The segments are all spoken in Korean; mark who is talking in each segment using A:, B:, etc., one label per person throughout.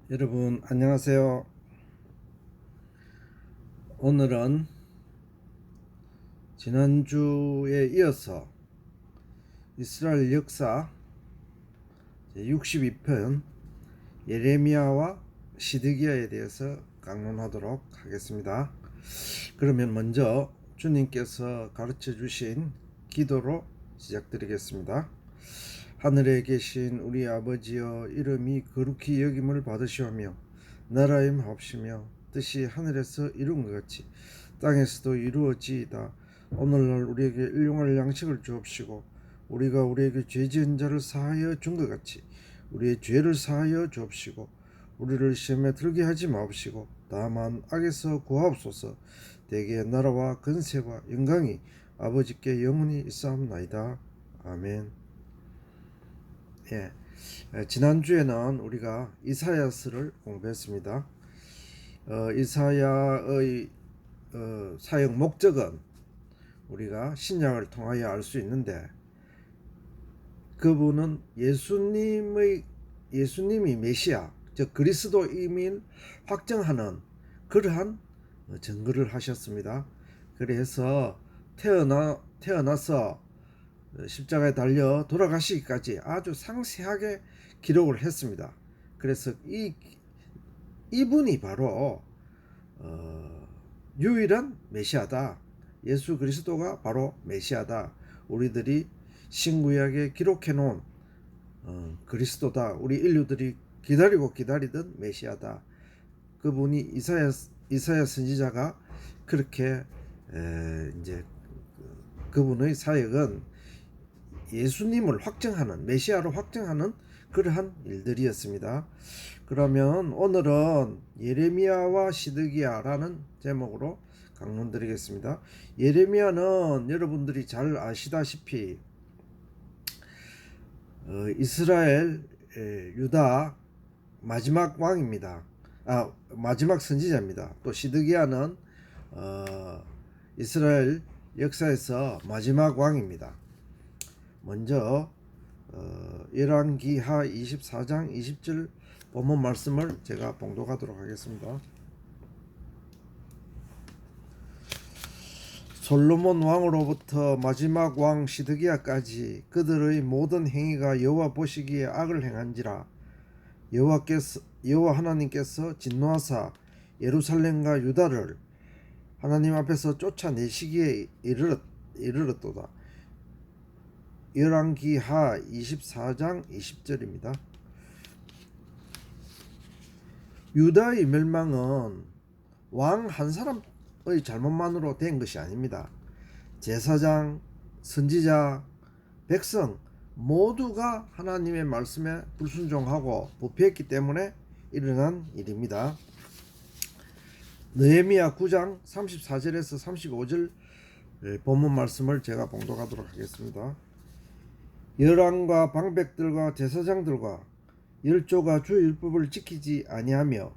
A: 여러분 안녕하세요. 오늘은 지난주에 이어서 이스라엘 역사 62편 예레미야와 시드기야에 대해서 강론하도록 하겠습니다. 그러면 먼저 주님께서 가르쳐 주신 기도로 시작드리겠습니다. 하늘에 계신 우리 아버지여, 이름이 거룩히 여김을 받으시오며 나라의 마옵시며 뜻이 하늘에서 이룬 것 같이 땅에서도 이루어지이다. 오늘날 우리에게 일용할 양식을 주옵시고 우리가 우리에게 죄 지은 자를 사하여 준 것 같이 우리의 죄를 사하여 주옵시고 우리를 시험에 들게 하지 마옵시고 다만 악에서 구하옵소서. 대개 나라와 근세와 영광이 아버지께 영원히 있사옵나이다. 아멘. 지난주에는 우리가 이사야서를 공부했습니다. 이사야의 사역 목적은 우리가 신약을 통하여 알 수 있는데, 그분은 예수님이 메시아, 즉 그리스도임을 확정하는 그러한 증거를 하셨습니다. 그래서 태어나서 십자가에 달려 돌아가시기까지 아주 상세하게 기록을 했습니다. 그래서 이분이 바로 유일한 메시아다. 예수 그리스도가 바로 메시아다. 우리들이 신구약에 기록해 놓은 그리스도다. 우리 인류들이 기다리던 메시아다. 그분이 이사야 선지자가 그렇게 이제 그분의 사역은 예수님을 확정하는, 메시아로 확정하는 그러한 일들이었습니다. 그러면 오늘은 예레미야와 시드기야라는 제목으로 강론드리겠습니다. 예레미야는 여러분들이 잘 아시다시피 이스라엘 유다 마지막 왕입니다. 마지막 선지자입니다. 또 시드기야는 이스라엘 역사에서 마지막 왕입니다. 먼저 열왕기하 24장 20절 본문 말씀을 제가 봉독하도록 하겠습니다. 솔로몬 왕으로부터 마지막 왕 시드기야까지 그들의 모든 행위가 여호와 보시기에 악을 행한지라. 여호와 하나님께서 진노하사 예루살렘과 유다를 하나님 앞에서 쫓아내시기에 이르렀도다. 열왕기하 24장 20절입니다. 유다의 멸망은 왕 한 사람의 잘못만으로 된 것이 아닙니다. 제사장, 선지자, 백성 모두가 하나님의 말씀에 불순종하고 부패했기 때문에 일어난 일입니다. 느헤미야 9장 34절에서 35절 본문 말씀을 제가 봉독하도록 하겠습니다. 열왕과 방백들과 제사장들과 열조가 주의 율법을 지키지 아니하며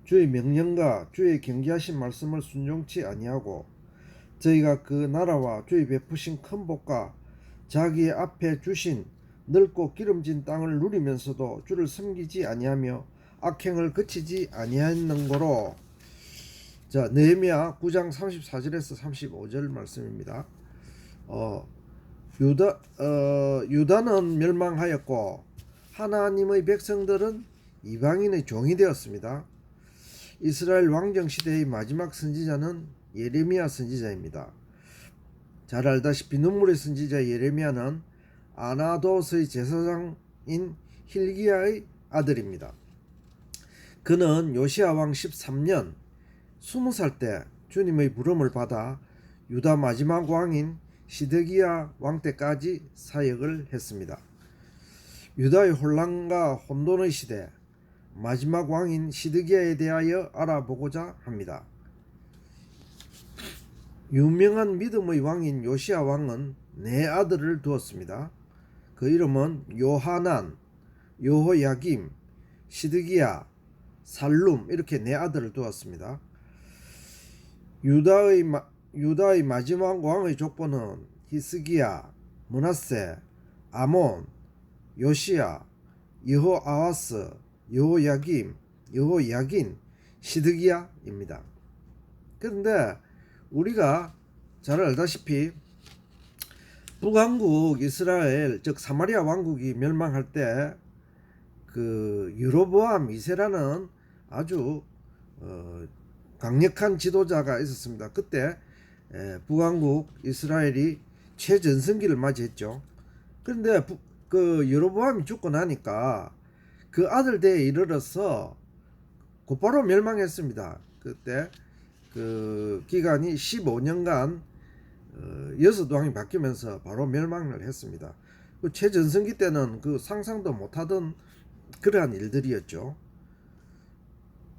A: 주의 명령과 주의 경계하신 말씀을 순종치 아니하고 저희가 그 나라와 주의 베푸신 큰 복과 자기의 앞에 주신 넓고 기름진 땅을 누리면서도 주를 섬기지 아니하며 악행을 그치지 아니하였는고로. 자, 느헤미야 9장 34절에서 35절 말씀입니다. 유다는 멸망하였고 하나님의 백성들은 이방인의 종이 되었습니다. 이스라엘 왕정시대의 마지막 선지자는 예레미야 선지자입니다. 잘 알다시피 눈물의 선지자 예레미야는 아나돗의 제사장인 hil기야의 아들입니다. 그는 요시야 왕 13년 20살 때 주님의 부름을 받아 유다 마지막 왕인 시드기야 왕 때까지 사역을 했습니다. 유다의 혼란과 혼돈의 시대, 마지막 왕인 시드기야에 대하여 알아보고자 합니다. 유명한 믿음의 왕인 요시야 왕은 네 아들을 두었습니다. 그 이름은 요하난, 여호야김, 시드기야, 살룸, 이렇게 네 아들을 두었습니다. 유다의 마지막 왕의 족보는 히스기야, 므낫세, 아몬, 요시야, 여호아하스, 여호야김, 여호야긴, 시드기야입니다. 그런데 우리가 잘 알다시피 북왕국 이스라엘 즉 사마리아 왕국이 멸망할 때 그 여로보암 2세라는 아주 강력한 지도자가 있었습니다. 그때 북왕국 이스라엘이 최전성기를 맞이했죠. 그런데 그 여로보암이 죽고 나니까 그 아들 때에 이르러서 곧바로 멸망했습니다. 그때 그 기간이 15년간 여섯 왕이 바뀌면서 바로 멸망을 했습니다. 그 최전성기 때는 그 상상도 못하던 그러한 일들이었죠.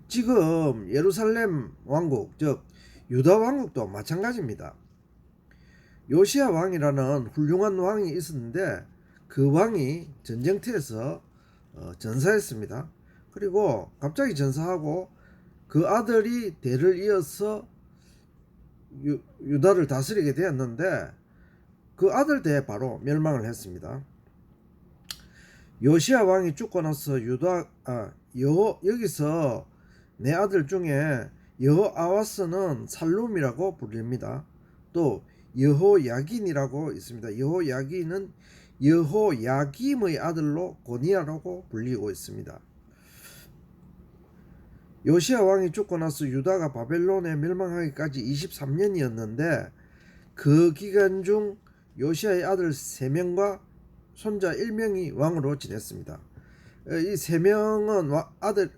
A: 지금 예루살렘 왕국 즉 유다 왕국도 마찬가지입니다. 요시야 왕이라는 훌륭한 왕이 있었는데 그 왕이 전쟁터에서 전사했습니다. 그리고 갑자기 전사하고 그 아들이 대를 이어서 유다를 다스리게 되었는데 그 아들 때에 바로 멸망을 했습니다. 요시야 왕이 죽고 나서 여기서 내 아들 중에 여호아와스는 살룸이라고 불립니다. 또 여호야긴이라고 있습니다. 여호야긴은 여호야김의 아들로 고니야라고 불리고 있습니다. 요시야 왕이 죽고 나서 유다가 바벨론에 멸망하기까지 23년이었는데 그 기간 중 요시야의 아들 3명과 손자 1명이 왕으로 지냈습니다. 이 3명은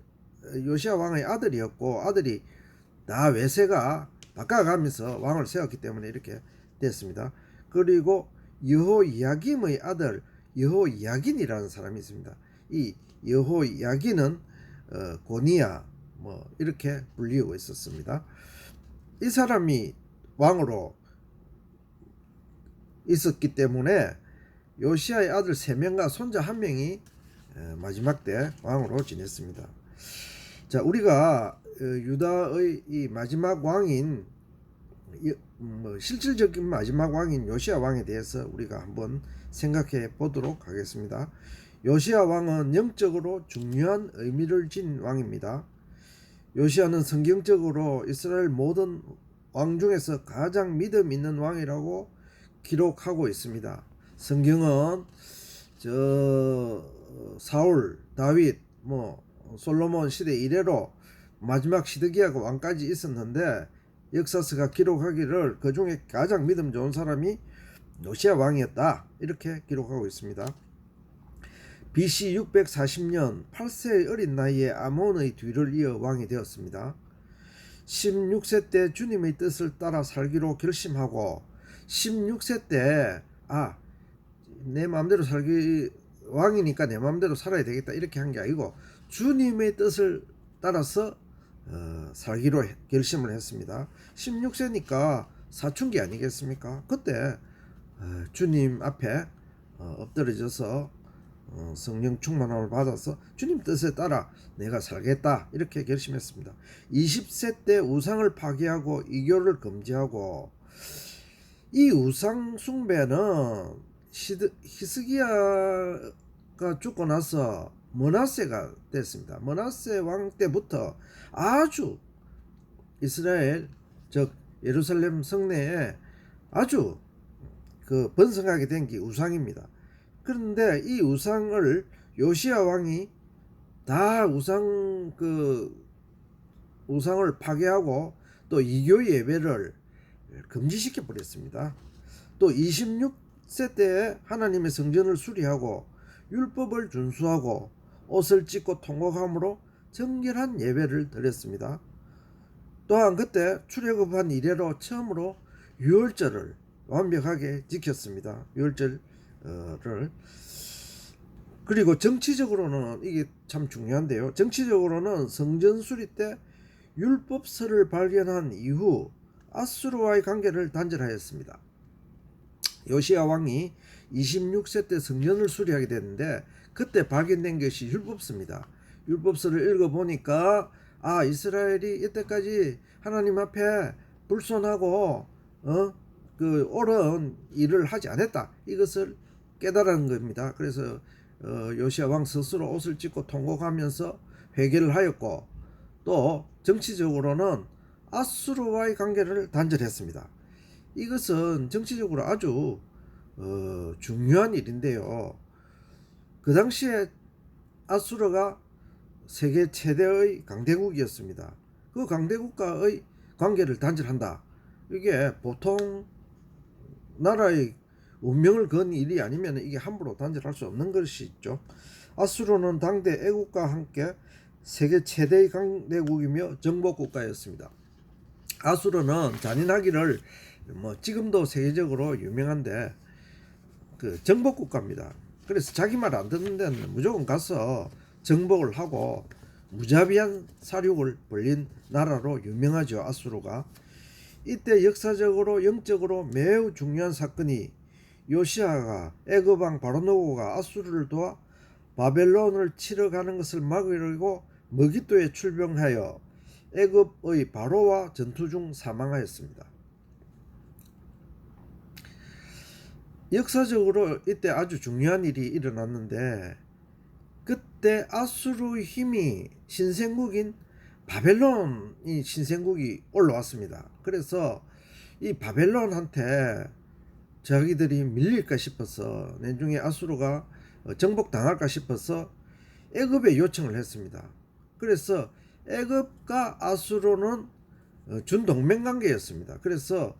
A: 요시야 왕의 아들이었고 아들이 다 외세가 바꿔가면서 왕을 세웠기 때문에 이렇게 됐습니다. 그리고 여호야김의 아들 여호야긴이라는 사람이 있습니다. 이 여호야긴은 고니야 이렇게 불리고 있었습니다. 이 사람이 왕으로 있었기 때문에 요시야의 아들 3명과 손자 1명이 마지막 때 왕으로 지냈습니다. 자, 우리가 유다의 이 마지막 왕인 실질적인 마지막 왕인 요시야 왕에 대해서 우리가 한번 생각해 보도록 하겠습니다. 요시야 왕은 영적으로 중요한 의미를 지닌 왕입니다. 요시야는 성경적으로 이스라엘 모든 왕 중에서 가장 믿음 있는 왕이라고 기록하고 있습니다. 성경은 사울, 다윗, 솔로몬 시대 이래로 마지막 시드기야가 왕까지 있었는데 역사서가 기록하기를 그 중에 가장 믿음 좋은 사람이 요시야 왕이었다 이렇게 기록하고 있습니다. BC 640년 8세의 어린 나이에 아몬의 뒤를 이어 왕이 되었습니다. 16세 때 주님의 뜻을 따라 살기로 결심하고 16세 때 내 마음대로 왕이니까 내 마음대로 살아야 되겠다 이렇게 한 게 아니고 주님의 뜻을 따라서 살기로 결심을 했습니다. 16세니까 사춘기 아니겠습니까? 그때 주님 앞에 엎드려져서 성령 충만함을 받아서 주님 뜻에 따라 내가 살겠다 이렇게 결심했습니다. 20세 때 우상을 파괴하고 이교를 금지하고 이 우상 숭배는 히스기야가 죽고 나서 므낫세가 됐습니다. 므낫세 왕 때부터 아주 이스라엘 즉 예루살렘 성내에 아주 번성하게 된 게 우상입니다. 그런데 이 우상을 요시야 왕이 다 우상을 파괴하고 또 이교 예배를 금지시켜 버렸습니다. 또 26세 때에 하나님의 성전을 수리하고 율법을 준수하고 옷을 찢고 통곡함으로 정결한 예배를 드렸습니다. 또한 그때 출애굽한 이래로 처음으로 유월절을 완벽하게 지켰습니다. 유월절을 그리고 정치적으로는 이게 참 중요한데요. 정치적으로는 성전 수리 때 율법서를 발견한 이후 아수르와의 관계를 단절하였습니다. 요시야 왕이 26세 때 성전을 수리하게 됐는데 그때 발견된 것이 율법서입니다. 율법서를 읽어보니까 이스라엘이 이때까지 하나님 앞에 불손하고 옳은 일을 하지 않았다 이것을 깨달은 겁니다. 그래서 요시야 왕 스스로 옷을 찢고 통곡하면서 회개를 하였고 또 정치적으로는 아수르와의 관계를 단절했습니다. 이것은 정치적으로 아주 중요한 일인데요. 그 당시에 아수르가 세계 최대의 강대국이었습니다. 그 강대국과의 관계를 단절한다. 이게 보통 나라의 운명을 건 일이 아니면 이게 함부로 단절할 수 없는 것이죠. 아수르는 당대 애국과 함께 세계 최대의 강대국이며 정복국가였습니다. 아수르는 잔인하기를 지금도 세계적으로 유명한데 그 정복국가입니다. 그래서 자기 말 안 듣는 데는 무조건 가서 정복을 하고 무자비한 사륙을 벌린 나라로 유명하죠. 아수르가. 이때 역사적으로 영적으로 매우 중요한 사건이 요시아가 애굽왕 바로노고가 아수르를 도와 바벨론을 치러 가는 것을 막으려고 머깃도에 출병하여 애굽의 바로와 전투 중 사망하였습니다. 역사적으로 이때 아주 중요한 일이 일어났는데 그때 아수르의 힘이 신생국인 바벨론이 신생국이 올라왔습니다. 그래서 이 바벨론한테 자기들이 밀릴까 싶어서 나중에 아수르가 정복당할까 싶어서 애굽에 요청을 했습니다. 그래서 애굽과 아수르는 준동맹관계였습니다. 그래서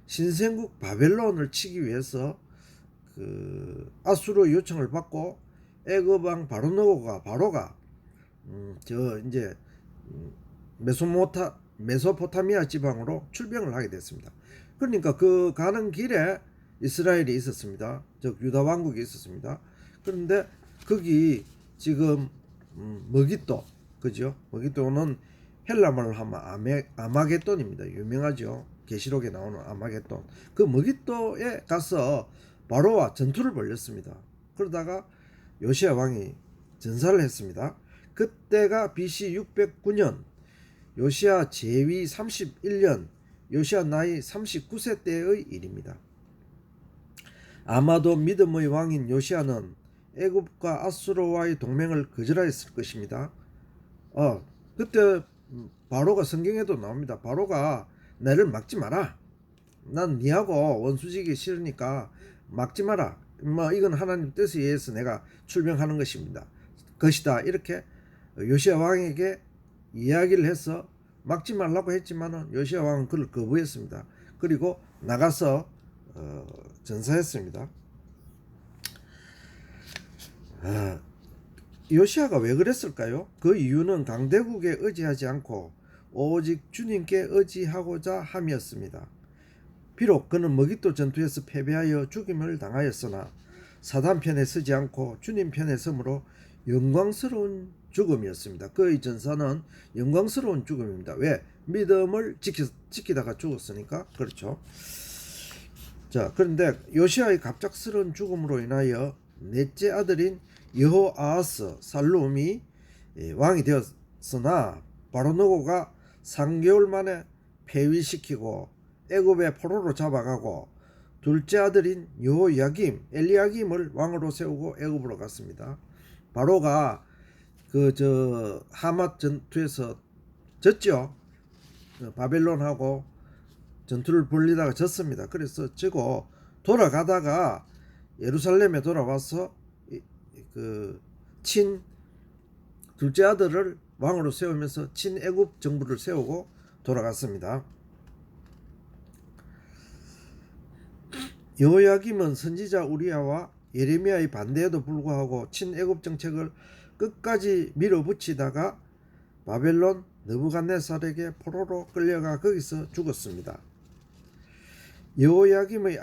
A: 신생국 바벨론을 치기 위해서 그 아수르 요청을 받고 애굽왕 바로가 저 이제 메소포타미아 지방으로 출병을 하게 됐습니다. 그러니까 그 가는 길에 이스라엘이 있었습니다. 즉 유다 왕국이 있었습니다. 그런데 거기 지금 머깃도, 그죠? 머깃도는 헬라말로 하면 아마겟돈입니다. 유명하죠. 계시록에 나오는 아마겟돈. 그 머깃도에 가서 바로와 전투를 벌였습니다. 그러다가 요시야 왕이 전사를 했습니다. 그때가 BC 609년 요시야 제위 31년 요시야 나이 39세 때의 일입니다. 아마도 믿음의 왕인 요시야는 애굽과 아수르와의 동맹을 거절하였을 것입니다. 그때 바로가 성경에도 나옵니다. 바로가 나를 막지 마라. 난 니하고 원수지기 싫으니까 막지 마라. 이건 하나님 뜻에 의해서 내가 출병하는 것이다. 이렇게 요시야 왕에게 이야기를 해서 막지 말라고 했지만은 요시야 왕은 그를 거부했습니다. 그리고 나가서 전사했습니다. 요시야가 왜 그랬을까요? 그 이유는 강대국에 의지하지 않고 오직 주님께 의지하고자 함이었습니다. 비록 그는 머깃도 전투에서 패배하여 죽임을 당하였으나 사단 편에 서지 않고 주님 편에 서므로 영광스러운 죽음이었습니다. 그의 전사는 영광스러운 죽음입니다. 왜? 믿음을 지키다가 죽었으니까. 그렇죠. 자, 그런데 요시아의 갑작스러운 죽음으로 인하여 넷째 아들인 여호아하스 살룸이 왕이 되었으나 바로노고가 3개월 만에 폐위시키고 애굽의 포로로 잡아가고 둘째 아들인 여호야김 엘리야김을 왕으로 세우고 애굽으로 갔습니다. 바로가 하맛 전투에서 졌죠. 바벨론하고 전투를 벌리다가 졌습니다. 그래서 지고 돌아가다가 예루살렘에 돌아와서 친 둘째 아들을 왕으로 세우면서 친애굽 정부를 세우고 돌아갔습니다. 여호야김은 선지자 우리야와 예레미야의 반대에도 불구하고 친애굽 정책을 끝까지 밀어붙이다가 바벨론 느부갓네살에게 포로로 끌려가 거기서 죽었습니다. 여호야김의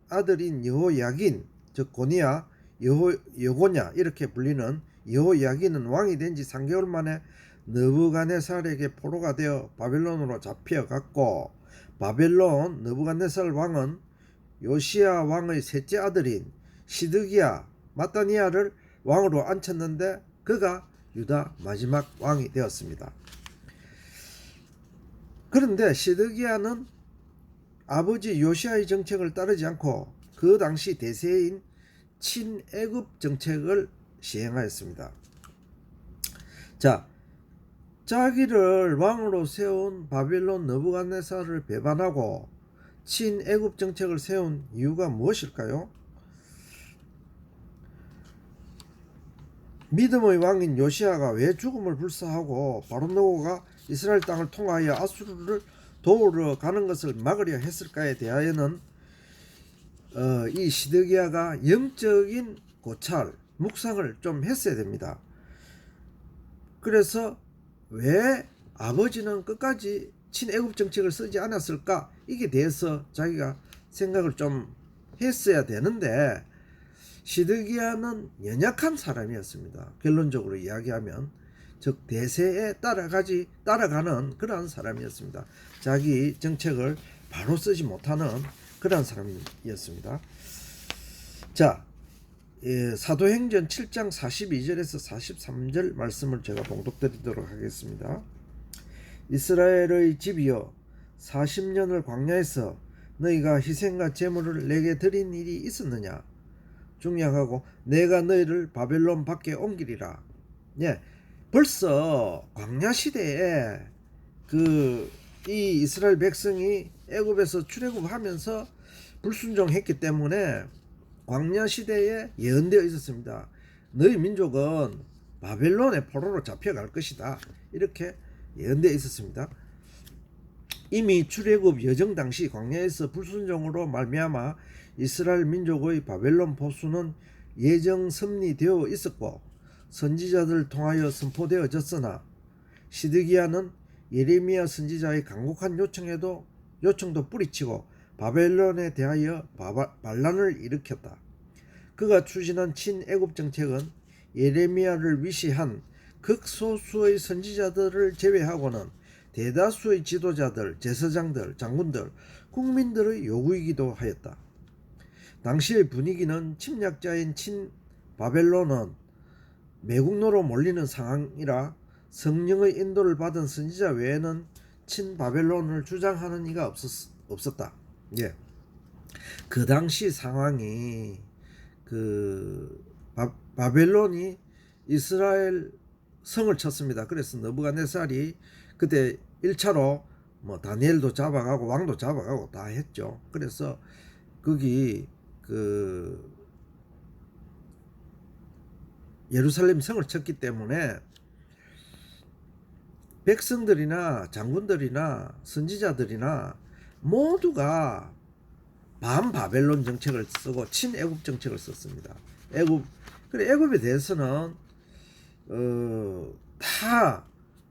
A: 아들인 여호야긴, 즉 고니야, 여고냐 이렇게 불리는 여호야긴은 왕이 된 지 3개월 만에 느부갓네살에게 포로가 되어 바벨론으로 잡혀갔고 바벨론 느부갓네살 왕은 요시야 왕의 셋째 아들인 시드기야 마따니아를 왕으로 앉혔는데 그가 유다 마지막 왕이 되었습니다. 그런데 시드기야는 아버지 요시야의 정책을 따르지 않고 그 당시 대세인 친애굽 정책을 시행하였습니다. 자, 자기를 왕으로 세운 바벨론 느부갓네살을 배반하고 친애굽 정책을 세운 이유가 무엇일까요? 믿음의 왕인 요시아가 왜 죽음을 불사하고 바로노고가 이스라엘 땅을 통하여 아수르를 도우러 가는 것을 막으려 했을까에 대하여는 이 시드기야가 영적인 고찰, 묵상을 좀 했어야 됩니다. 그래서 왜 아버지는 끝까지 친애굽 정책을 쓰지 않았을까? 이게 대해서 자기가 생각을 좀 했어야 되는데 시드기야는 연약한 사람이었습니다. 결론적으로 이야기하면 즉 대세에 따라가는 그러한 사람이었습니다. 자기 정책을 바로 쓰지 못하는 그러한 사람이었습니다. 자, 사도행전 7장 42절에서 43절 말씀을 제가 봉독드리도록 하겠습니다. 이스라엘의 집이여 40년을 광야에서 너희가 희생과 제물을 내게 드린 일이 있었느냐? 중요하고 내가 너희를 바벨론 밖에 옮기리라. 예, 벌써 광야 시대에 이 이스라엘 백성이 애굽에서 출애굽하면서 불순종했기 때문에 광야 시대에 예언되어 있었습니다. 너희 민족은 바벨론의 포로로 잡혀갈 것이다. 이렇게 예언되어 있었습니다. 이미 출애굽 여정 당시 광야에서 불순종으로 말미암아 이스라엘 민족의 바벨론 포수는 예정 섭리되어 있었고 선지자들을 통하여 선포되어졌으나 시드기야는 예레미야 선지자의 간곡한 요청도 뿌리치고 바벨론에 대하여 반란을 일으켰다. 그가 추진한 친애굽 정책은 예레미야를 위시한 극소수의 선지자들을 제외하고는 대다수의 지도자들, 제사장들, 장군들, 국민들의 요구이기도 하였다. 당시의 분위기는 침략자인 친바벨론은 매국노로 몰리는 상황이라 성령의 인도를 받은 선지자 외에는 친바벨론을 주장하는 이가 없었다. 예. 그 당시 상황이 바벨론이 이스라엘 성을 쳤습니다. 그래서 느부갓네살이 그때 1차로 뭐 다니엘도 잡아가고 왕도 잡아가고 다 했죠. 그래서 거기 예루살렘 성을 쳤기 때문에 백성들이나 장군들이나 선지자들이나 모두가 반바벨론 정책을 쓰고 친애굽 정책을 썼습니다. 애굽에 대해서는 다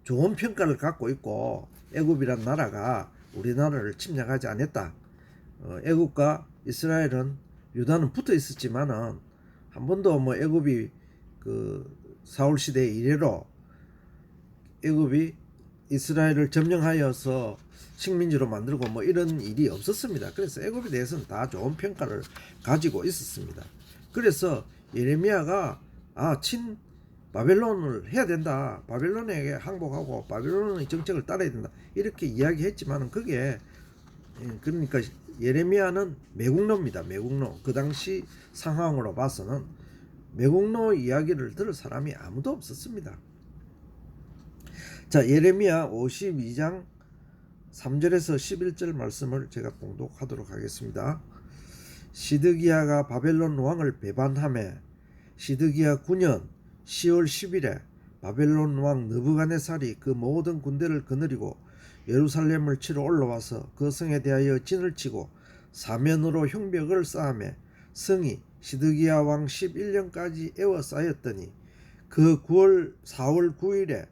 A: 좋은 평가를 갖고 있고 애굽이란 나라가 우리나라를 침략하지 않았다. 애굽과 이스라엘은 유다는 붙어 있었지만은 한 번도 뭐 애굽이 사울 시대 이래로 애굽이 이스라엘을 점령하여서 식민지로 만들고 뭐 이런 일이 없었습니다. 그래서 애굽에 대해서는 다 좋은 평가를 가지고 있었습니다. 그래서 예레미야가 친 바벨론을 해야 된다. 바벨론에게 항복하고 바벨론의 정책을 따라야 된다. 이렇게 이야기했지만은 그게 그러니까 예레미야는 매국노입니다. 매국노. 그 당시 상황으로 봐서는 매국노 이야기를 들을 사람이 아무도 없었습니다. 자, 예레미야 52장 3절에서 11절 말씀을 제가 봉독하도록 하겠습니다. 시드기야가 바벨론 왕을 배반하매 시드기야 9년 10월 10일에 바벨론 왕 느부갓네살이 그 모든 군대를 거느리고 예루살렘을 치러 올라와서 그 성에 대하여 진을 치고 사면으로 흉벽을 쌓으며 성이 시드기야 왕 11년까지 에워싸였더니 그 4월 9일에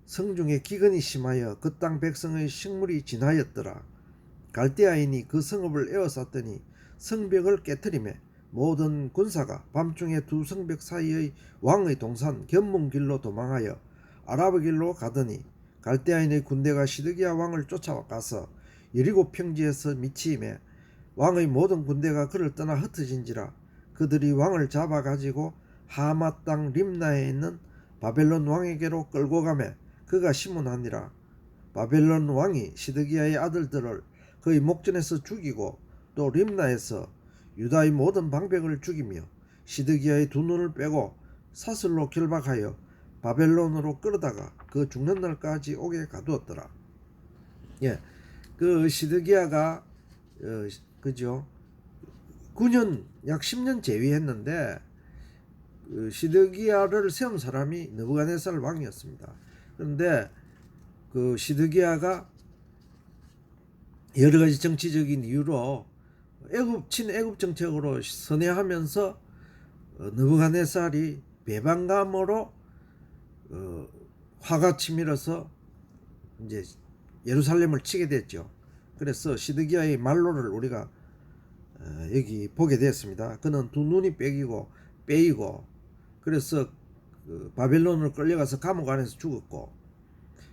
A: 성중에 기근이 심하여 그 땅 백성의 식물이 진하였더라. 갈대아인이 그 성읍을 에워쌌더니 성벽을 깨트리매 모든 군사가 밤중에 두 성벽 사이의 왕의 동산 견문길로 도망하여 아라브 길로 가더니 갈대아인의 군대가 시드기야 왕을 쫓아가서 여리고 평지에서 미치임에 왕의 모든 군대가 그를 떠나 흩어진지라. 그들이 왕을 잡아가지고 하마 땅 림나에 있는 바벨론 왕에게로 끌고 가매 그가 심문하니라. 바벨론 왕이 시드기야의 아들들을 그의 목전에서 죽이고 또 림나에서 유다의 모든 방백을 죽이며 시드기야의 두 눈을 빼고 사슬로 결박하여 바벨론으로 끌어다가 그 죽는 날까지 오게 가두었더라. 예, 그 시드기야가 그죠? 9년 약 10년 재위했는데 그 시드기야를 세운 사람이 느부갓네살 왕이었습니다. 그런데 그 시드기야가 여러 가지 정치적인 이유로 친애굽 정책으로 선회하면서 느부갓네살이 배반감으로 화가 치밀어서 이제 예루살렘을 치게 됐죠. 그래서 시드기야의 말로를 우리가 여기 보게 되었습니다. 그는 두 눈이 빼이고 그래서 그 바벨론으로 끌려가서 감옥 안에서 죽었고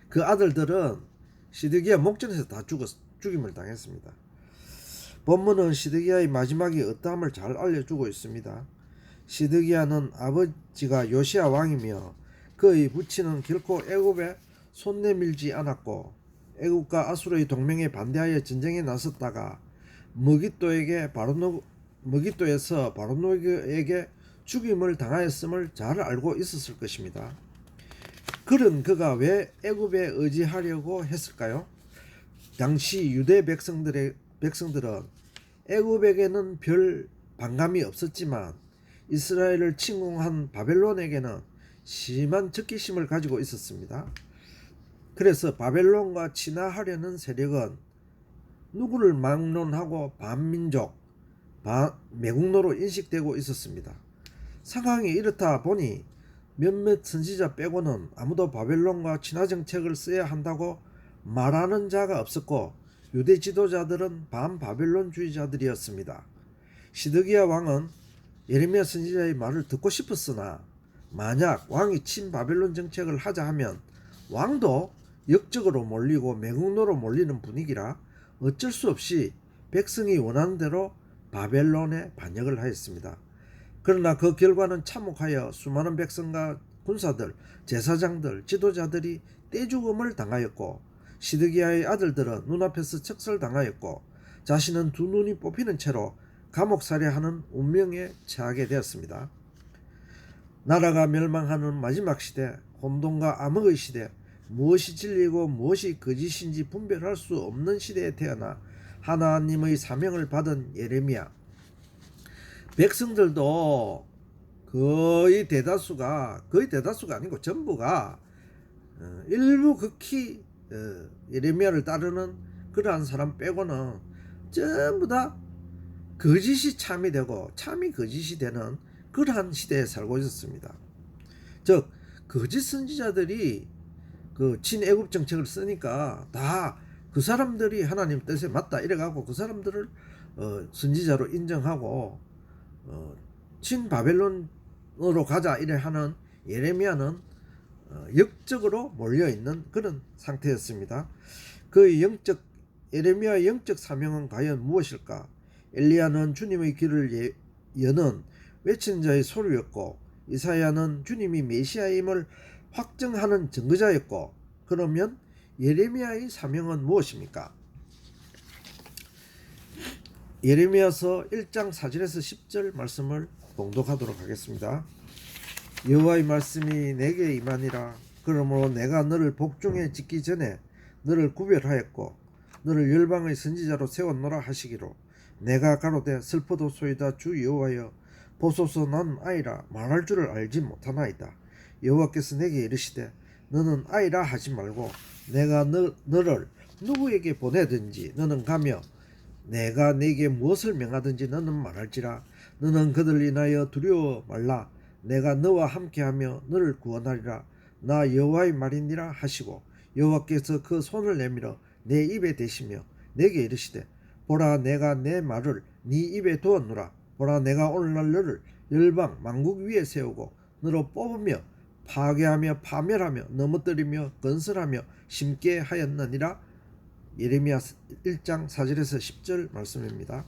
A: 그 아들들은 시드기야 목전에서 다 죽임을 당했습니다. 본문은 시드기야의 마지막이 어떠함을 잘 알려주고 있습니다. 시드기야는 아버지가 요시야 왕이며 그의 부친은 결코 애굽에 손 내밀지 않았고 애굽과 아수르의 동맹에 반대하여 전쟁에 나섰다가 머깃도에서 바로노에게 죽임을 당하였음을 잘 알고 있었을 것입니다. 그런 그가 왜 애굽에 의지하려고 했을까요? 당시 유대 백성들은 애굽에게는 별 반감이 없었지만 이스라엘을 침공한 바벨론에게는 심한 적개심을 가지고 있었습니다. 그래서 바벨론과 친화하려는 세력은 누구를 막론하고 반민족, 매국노로 인식되고 있었습니다. 상황이 이렇다 보니 몇몇 선지자 빼고는 아무도 바벨론과 친화 정책을 써야 한다고 말하는 자가 없었고 유대 지도자들은 반바벨론주의자들이었습니다. 시드기야 왕은 예레미야 선지자의 말을 듣고 싶었으나 만약 왕이 친바벨론 정책을 하자 하면 왕도 역적으로 몰리고 매국노로 몰리는 분위기라 어쩔 수 없이 백성이 원하는 대로 바벨론에 반역을 하였습니다. 그러나 그 결과는 참혹하여 수많은 백성과 군사들, 제사장들, 지도자들이 떼죽음을 당하였고 시드기야의 아들들은 눈앞에서 척살당하였고 자신은 두 눈이 뽑히는 채로 감옥살이하는 운명에 처하게 되었습니다. 나라가 멸망하는 마지막 시대, 혼돈과 암흑의 시대, 무엇이 진리고 무엇이 거짓인지 분별할 수 없는 시대에 태어나 하나님의 사명을 받은 예레미야. 백성들도 거의 대다수가 아니고 전부가 일부 극히 예레미야를 따르는 그러한 사람 빼고는 전부 다 거짓이 참이 되고 참이 거짓이 되는 그러한 시대에 살고 있었습니다. 즉 거짓 선지자들이 그 친애굽 정책을 쓰니까 다 그 사람들이 하나님 뜻에 맞다 이래가고 그 사람들을 선지자로 인정하고 친바벨론으로 가자 이래 하는 예레미야는 역적으로 몰려있는 그런 상태였습니다. 예레미야의 영적 사명은 과연 무엇일까? 엘리야는 주님의 길을 여는 외친 자의 소리였고 이사야는 주님이 메시아임을 확증하는 증거자였고 그러면 예레미야의 사명은 무엇입니까? 예레미야서 1장 4절에서 10절 말씀을 봉독하도록 하겠습니다. 여호와의 말씀이 내게 임하니라. 그러므로 내가 너를 복중에 짓기 전에 너를 구별하였고 너를 열방의 선지자로 세웠노라 하시기로 내가 가로되 슬퍼도소이다 주 여호와여 보소서 난 아이라 말할 줄을 알지 못하나이다. 여호와께서 내게 이르시되 너는 아이라 하지 말고 내가 너를 누구에게 보내든지 너는 가며 내가 네게 무엇을 명하든지 너는 말할지라. 너는 그들을 인하여 두려워 말라. 내가 너와 함께하며 너를 구원하리라. 나 여호와의 말이니라 하시고 여호와께서 그 손을 내밀어 내 입에 대시며 내게 이르시되 보라 내가 내 말을 네 입에 두었노라. 보라 내가 오늘날 너를 열방 만국 위에 세우고 너로 뽑으며 파괴하며 파멸하며 넘어뜨리며 건설하며 심게 하였느니라. 예레미야 1장 4절에서 10절 말씀입니다.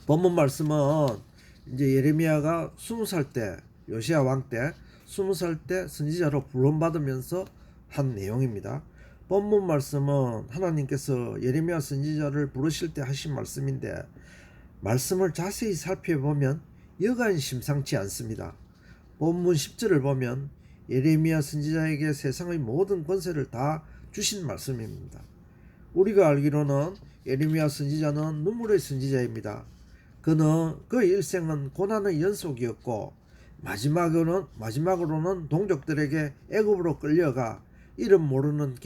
A: 본문 말씀은 이제 예레미야가 20살 때 요시야 왕 때 20살 때 선지자로 부름받으면서 한 내용입니다. 본문 말씀은 하나님께서 예레미야 선지자를 부르실 때 하신 말씀인데 말씀을 자세히 살펴보면 여간 심상치 않습니다. 본문 10절을 보면 예레미야 선지자에게 세상의 모든 권세를 다 주신 말씀입니다. 우리가 알기로는 예레미야 선지자는 눈물의 선지자입니다. 그는 그의 일생은 고난의 연속이었고 마지막으로는 동족들에게 애굽으로 끌려가 이름 모르는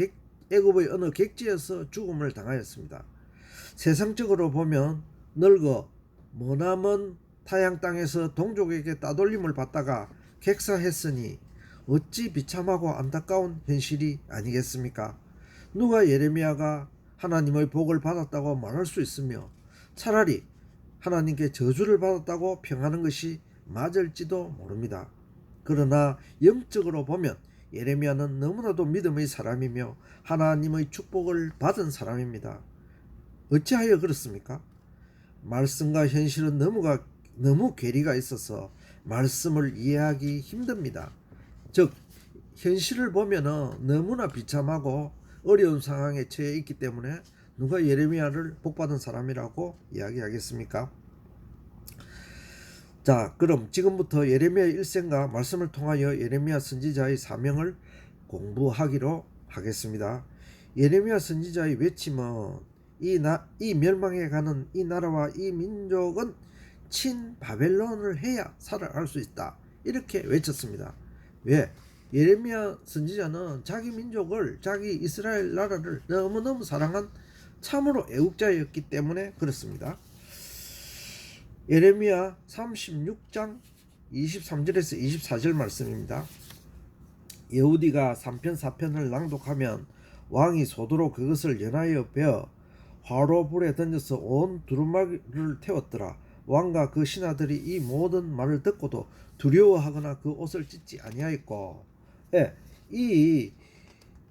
A: 애굽의 어느 객지에서 죽음을 당하였습니다. 세상적으로 보면 늙어 머나먼 타양 땅에서 동족에게 따돌림을 받다가 객사했으니 어찌 비참하고 안타까운 현실이 아니겠습니까? 누가 예레미야가 하나님의 복을 받았다고 말할 수 있으며 차라리 하나님께 저주를 받았다고 평하는 것이 맞을지도 모릅니다. 그러나 영적으로 보면 예레미야는 너무나도 믿음의 사람이며 하나님의 축복을 받은 사람입니다. 어찌하여 그렇습니까? 말씀과 현실은 너무 괴리가 있어서 말씀을 이해하기 힘듭니다. 즉 현실을 보면은 너무나 비참하고 어려운 상황에 처해 있기 때문에 누가 예레미야를 복받은 사람이라고 이야기하겠습니까? 자, 그럼 지금부터 예레미야 일생과 말씀을 통하여 예레미야 선지자의 사명을 공부하기로 하겠습니다. 예레미야 선지자의 외침은 이 멸망해 가는 이 나라와 이 민족은 친 바벨론을 해야 살아갈 수 있다. 이렇게 외쳤습니다. 왜? 예레미야 선지자는 자기 민족을, 자기 이스라엘 나라를 너무너무 사랑한 참으로 애국자였기 때문에 그렇습니다. 예레미야 36장 23절에서 24절 말씀입니다. 여우디가 3편 4편을 낭독하면 왕이 소도로 그것을 연하여 베어 화로불에 던져서 온 두루마기를 태웠더라. 왕과 그 신하들이 이 모든 말을 듣고도 두려워하거나 그 옷을 찢지 아니하였고, 이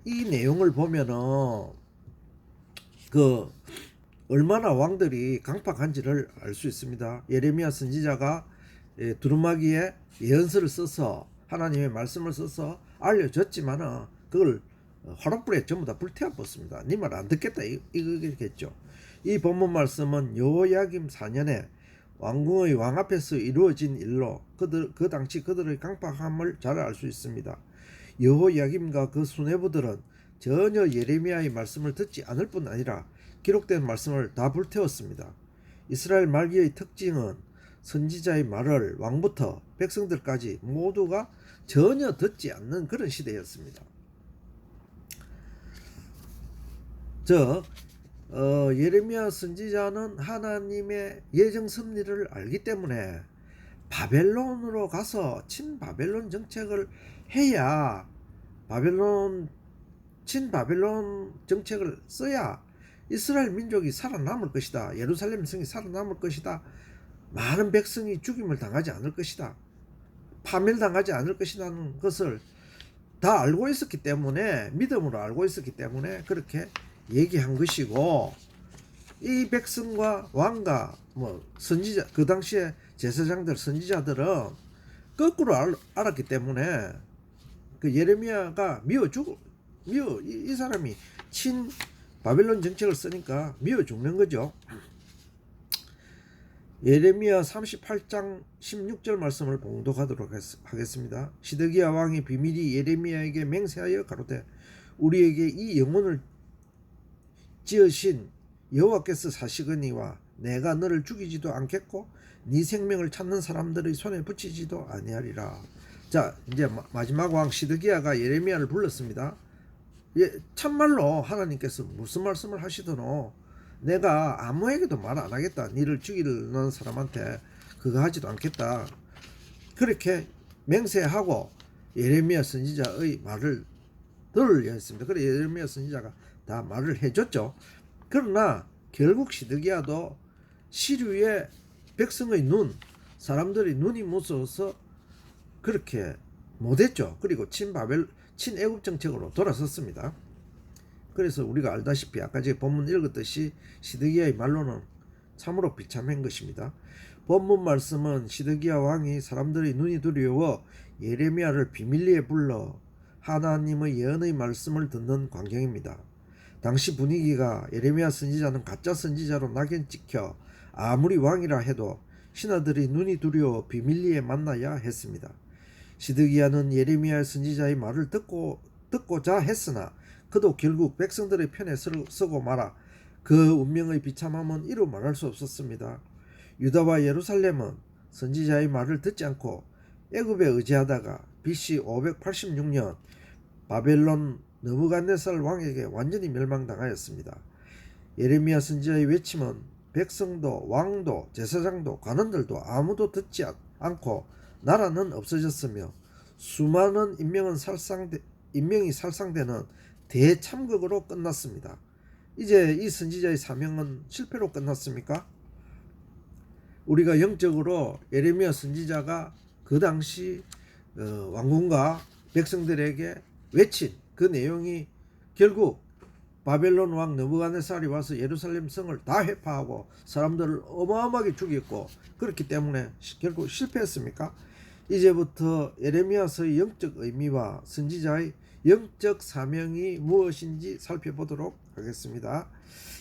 A: 내용을 보면은 얼마나 왕들이 강팍한지를 알 수 있습니다. 예레미야 선지자가 두루마기에 예언서를 써서 하나님의 말씀을 써서 알려줬지만은 그걸 화롯불에 전부 다 불태워버렸습니다. 네 말 안 듣겠다 이거겠죠. 이 본문 말씀은 여호야김 4년에 왕궁의 왕 앞에서 이루어진 일로 그 당시 그들의 강팍함을 잘 알 수 있습니다. 여호야김과 그 수뇌부들은 전혀 예레미야의 말씀을 듣지 않을 뿐 아니라 기록된 말씀을 다 불태웠습니다. 이스라엘 말기의 특징은 선지자의 말을 왕부터 백성들까지 모두가 전혀 듣지 않는 그런 시대였습니다. 예레미야 선지자는 하나님의 예정 섭리를 알기 때문에 바벨론으로 가서 친바벨론 정책을 해야 친바벨론 정책을 써야 이스라엘 민족이 살아남을 것이다. 예루살렘 성이 살아남을 것이다. 많은 백성이 죽임을 당하지 않을 것이다. 파멸당하지 않을 것이라는 것을 다 알고 있었기 때문에, 믿음으로 알고 있었기 때문에 그렇게 얘기한 것이고, 이 백성과 왕과 선지자, 그 당시에 제사장들, 선지자들은 거꾸로 알았기 때문에 그 예레미야가 이 사람이 친 바벨론 정책을 쓰니까 미워 죽는 거죠. 예레미야 38장 16절 말씀을 봉독하도록 하겠습니다. 시드기야 왕이 비밀이 예레미야에게 맹세하여 가로되 우리에게 이 영혼을 지으신 여호와께서 사시거니와 내가 너를 죽이지도 않겠고 네 생명을 찾는 사람들의 손에 붙이지도 아니하리라. 자, 이제 마지막 왕 시드기야가 예레미야를 불렀습니다. 참말로 하나님께서 무슨 말씀을 하시더노? 내가 아무에게도 말 안 하겠다. 너를 죽이는 사람한테 그거 하지도 않겠다. 그렇게 맹세하고 예레미야 선지자의 말을 들으려 했습니다. 그래 예레미야 선지자가 다 말을 해줬죠. 그러나 결국 시드기야도 시류의 백성의 사람들의 눈이 무서워서 그렇게 못했죠. 그리고 친애국 정책으로 돌아섰습니다. 그래서 우리가 알다시피 아까 제가 본문 읽었듯이 시드기야의 말로는 참으로 비참한 것입니다. 본문 말씀은 시드기야 왕이 사람들의 눈이 두려워 예레미야를 비밀리에 불러 하나님의 예언의 말씀을 듣는 광경입니다. 당시 분위기가 예레미야 선지자는 가짜 선지자로 낙인 찍혀 아무리 왕이라 해도 신하들이 눈이 두려워 비밀리에 만나야 했습니다. 시드기야는 예레미야 선지자의 말을 듣고자 했으나 그도 결국 백성들의 편에 서고 말아 그 운명의 비참함은 이루 말할 수 없었습니다. 유다와 예루살렘은 선지자의 말을 듣지 않고 애굽에 의지하다가 BC 586년 바벨론 느부갓네살 왕에게 완전히 멸망당하였습니다. 예레미야 선지자의 외침은 백성도 왕도 제사장도 관원들도 아무도 듣지 않고 나라는 없어졌으며 수많은 인명이 살상되는 대참극으로 끝났습니다. 이제 이 선지자의 사명은 실패로 끝났습니까? 우리가 영적으로 예레미야 선지자가 그 당시 왕궁과 백성들에게 외친 그 내용이 결국 바벨론 왕 느부갓네살이 와서 예루살렘 성을 다 회파하고 사람들을 어마어마하게 죽였고 그렇기 때문에 결국 실패했습니까? 이제부터 예레미야서의 영적 의미와 선지자의 영적 사명이 무엇인지 살펴보도록 하겠습니다.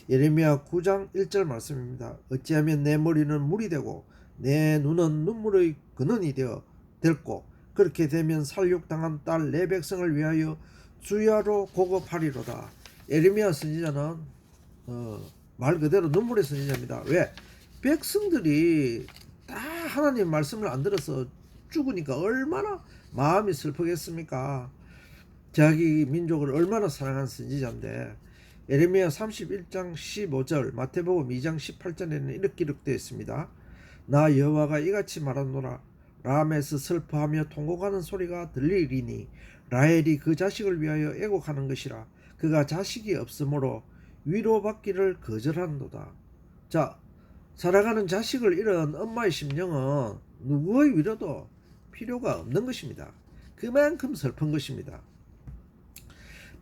A: 예레미야 9장 1절 말씀입니다. 어찌하면 내 머리는 물이 되고 내 눈은 눈물의 근원이 되었고 그렇게 되면 살육당한 딸 내 백성을 위하여 주야로 고급하리로다. 예레미야 선지자는 말 그대로 눈물의 선지자입니다. 왜? 백성들이 다 하나님 말씀을 안 들어서 죽으니까 얼마나 마음이 슬프겠습니까? 자기 민족을 얼마나 사랑한 선지자인데 예레미야 31장 15절 마태복음 2장 18절에는 이렇게 기록되어 있습니다. 나 여호와가 이같이 말하노라. 람에서 슬퍼하며 통곡하는 소리가 들리리니 라헬이 그 자식을 위하여 애곡하는 것이라. 그가 자식이 없으므로 위로받기를 거절한도다. 자, 살아가는 자식을 잃은 엄마의 심령은 누구의 위로도 필요가 없는 것입니다. 그만큼 슬픈 것입니다.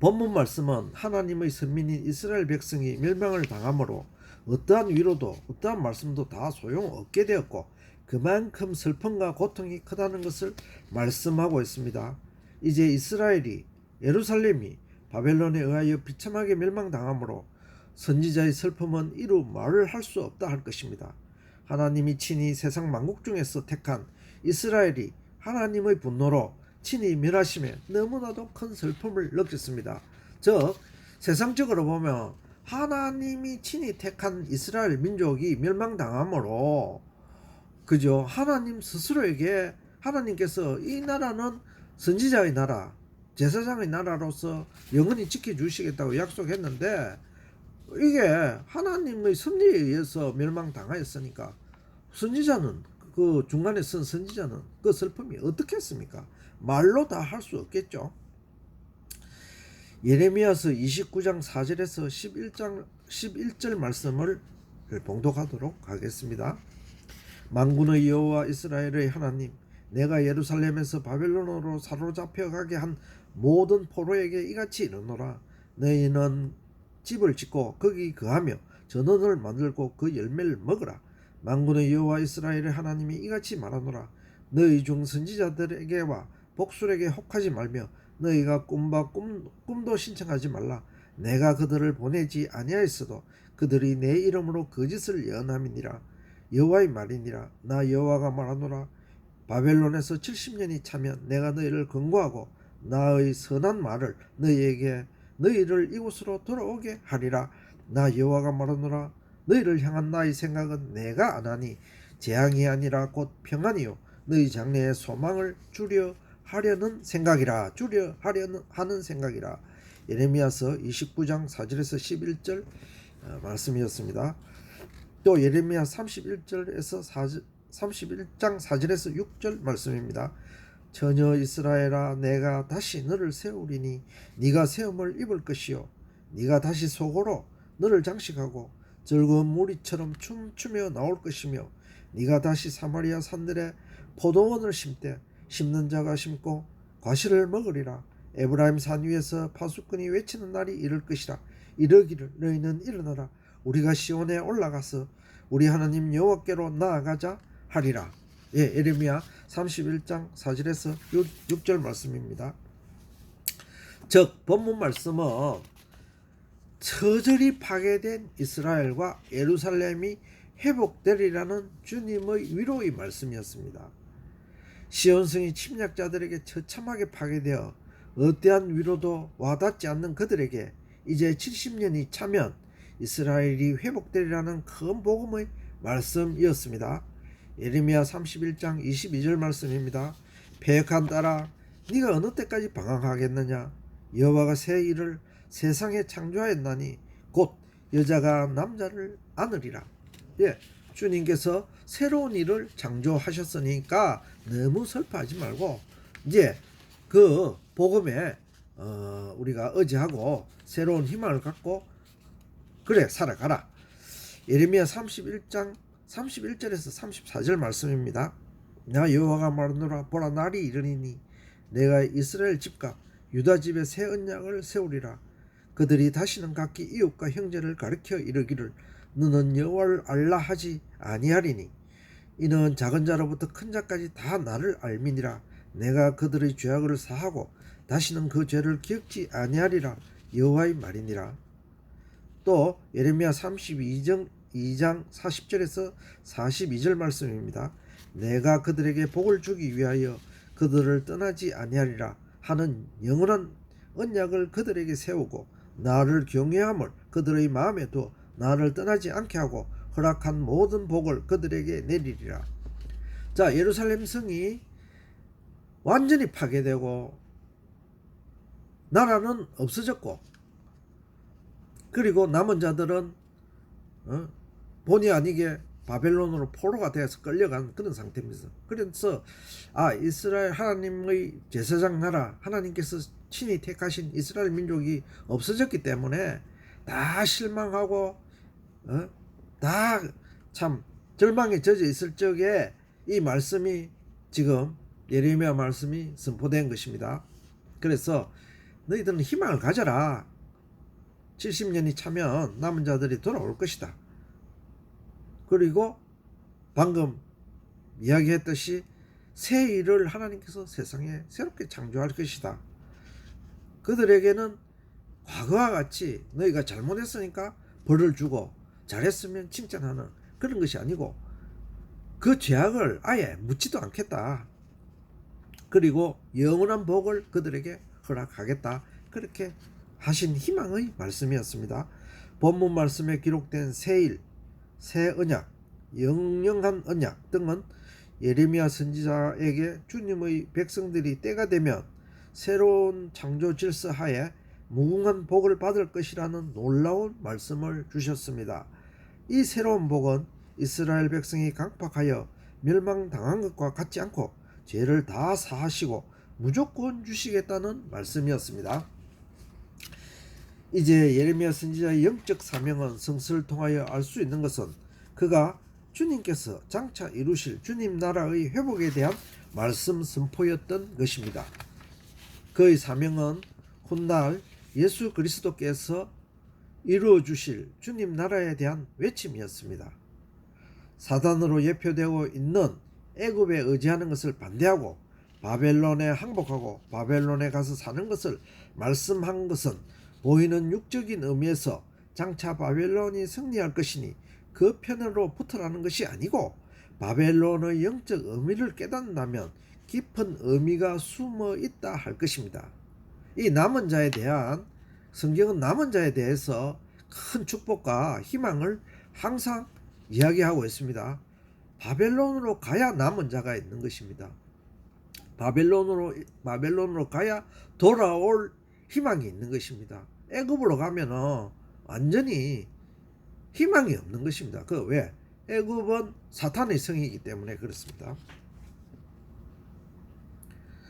A: 본문 말씀은 하나님의 선민인 이스라엘 백성이 멸망을 당함으로 어떠한 위로도 어떠한 말씀도 다 소용없게 되었고 그만큼 슬픔과 고통이 크다는 것을 말씀하고 있습니다. 이제 이스라엘이 예루살렘이 바벨론에 의하여 비참하게 멸망당함으로 선지자의 슬픔은 이루 말을 할 수 없다 할 것입니다. 하나님이 친히 세상 만국 중에서 택한 이스라엘이 하나님의 분노로 친히 멸하심에 너무나도 큰 슬픔을 느꼈습니다. 즉 세상적으로 보면 하나님이 친히 택한 이스라엘 민족이 멸망당함으로 그죠? 하나님 스스로에게 하나님께서 이 나라는 선지자의 나라, 제사장의 나라로서 영원히 지켜주시겠다고 약속했는데 이게 하나님의 섭리에 의해서 멸망당하였으니까 선지자는 그 중간에 쓴 선지자는 그 슬픔이 어떻겠습니까? 말로 다 할 수 없겠죠. 예레미야서 29장 4절에서 11절 말씀을 봉독하도록 하겠습니다. 만군의 여호와 이스라엘의 하나님, 내가 예루살렘에서 바벨론으로 사로잡혀 가게 한 모든 포로에게 이같이 이르노라. 너희는 집을 짓고 거기 거하며 전원을 만들고 그 열매를 먹으라. 만군의 여호와 이스라엘의 하나님이 이같이 말하노라. 너희 중 선지자들에게와 복술에게 혹하지 말며 너희가 꿈도 신청하지 말라. 내가 그들을 보내지 아니하였어도 그들이 내 이름으로 거짓을 예언함이니라. 여호와의 말이니라. 나 여호와가 말하노라. 바벨론에서 70년이 차면 내가 너희를 권고하고 나의 선한 말을 너희를 이곳으로 돌아오게 하리라. 나 여호와가 말하노라. 너희를 향한 나의 생각은 내가 안하니 재앙이 아니라 곧 평안이요 너희 장래의 소망을 주려 하려는 생각이라. 예레미야서 29장 4절에서 11절 말씀이었습니다. 또 예레미야 31장 4절에서 6절 말씀입니다. 처녀 이스라엘아, 내가 다시 너를 세우리니 네가 세움을 입을 것이요 네가 다시 속으로 너를 장식하고 즐거운 무리처럼 춤추며 나올 것이며 네가 다시 사마리아 산들에 포도원을 심되 심는 자가 심고 과실을 먹으리라. 에브라임 산 위에서 파수꾼이 외치는 날이 이를 것이라. 이르기를 너희는 일어나라. 우리가 시온에 올라가서 우리 하나님 여호와께로 나아가자 하리라. 예레미야 31장 4절에서 6절 말씀입니다. 즉 본문 말씀은 처절히 파괴된 이스라엘과 예루살렘이 회복되리라는 주님의 위로의 말씀이었습니다. 시온성이 침략자들에게 처참하게 파괴되어 어떠한 위로도 와닿지 않는 그들에게 이제 70년이 차면 이스라엘이 회복되리라는 큰 복음의 말씀이었습니다. 예레미야 31장 22절 말씀입니다. 패역한 딸아, 네가 어느 때까지 방황하겠느냐? 여호와가 새 일을 세상에 창조하였나니 곧 여자가 남자를 안으리라. 예, 주님께서 새로운 일을 창조하셨으니까 너무 슬퍼하지 말고 이제 그 복음에 우리가 의지하고 새로운 희망을 갖고 그래 살아가라. 예레미야 31장 31절에서 34절 말씀입니다. 나 여호와가 말하노라. 보라, 날이 이르리니 내가 이스라엘 집과 유다 집에 새 언약을 세우리라. 그들이 다시는 각기 이웃과 형제를 가리켜 이르기를 너는 여호와를 알라 하지 아니하리니 이는 작은 자로부터 큰 자까지 다 나를 알미니라. 내가 그들의 죄악을 사하고 다시는 그 죄를 기억지 아니하리라. 여호와의 말이니라. 또 예레미야 32장 40절에서 42절 말씀입니다. 내가 그들에게 복을 주기 위하여 그들을 떠나지 아니하리라 하는 영원한 언약을 그들에게 세우고 나를 경외함을 그들의 마음에 두어 나를 떠나지 않게 하고 허락한 모든 복을 그들에게 내리리라. 자, 예루살렘 성이 완전히 파괴되고 나라는 없어졌고 그리고 남은 자들은 본의 아니게 바벨론으로 포로가 되어서 끌려간 그런 상태입니다. 그래서 이스라엘 하나님의 제사장 나라, 하나님께서 친히 택하신 이스라엘 민족이 없어졌기 때문에 다 실망하고 다 참 절망에 젖어 있을 적에 이 말씀이 지금 예레미야 말씀이 선포된 것입니다. 그래서 너희들은 희망을 가져라. 70년이 차면 남은 자들이 돌아올 것이다. 그리고 방금 이야기했듯이 새 일을 하나님께서 세상에 새롭게 창조할 것이다. 그들에게는 과거와 같이 너희가 잘못했으니까 벌을 주고 잘했으면 칭찬하는 그런 것이 아니고 그 죄악을 아예 묻지도 않겠다. 그리고 영원한 복을 그들에게 허락하겠다. 그렇게 하신 희망의 말씀이었습니다. 본문 말씀에 기록된 새 일, 새 언약, 영영한 언약 등은 예레미야 선지자에게 주님의 백성들이 때가 되면 새로운 창조 질서 하에 무궁한 복을 받을 것이라는 놀라운 말씀을 주셨습니다. 이 새로운 복은 이스라엘 백성이 강팍하여 멸망당한 것과 같지 않고 죄를 다 사하시고 무조건 주시겠다는 말씀이었습니다. 이제 예레미야 선지자의 영적 사명은 성서를 통하여 알 수 있는 것은 그가 주님께서 장차 이루실 주님 나라의 회복에 대한 말씀 선포였던 것입니다. 그의 사명은 훗날 예수 그리스도께서 이루어 주실 주님 나라에 대한 외침이었습니다. 사단으로 예표되고 있는 애굽에 의지하는 것을 반대하고 바벨론에 항복하고 바벨론에 가서 사는 것을 말씀한 것은 보이는 육적인 의미에서 장차 바벨론이 승리할 것이니 그 편으로 붙으라는 것이 아니고 바벨론의 영적 의미를 깨닫는다면 깊은 의미가 숨어 있다 할 것입니다. 이 남은 자에 대한 성경은 남은 자에 대해서 큰 축복과 희망을 항상 이야기하고 있습니다. 바벨론으로 가야 남은 자가 있는 것입니다. 바벨론으로 가야 돌아올 희망이 있는 것입니다. 애굽으로 가면은 완전히 희망이 없는 것입니다. 왜? 애굽은 사탄의 성이기 때문에 그렇습니다.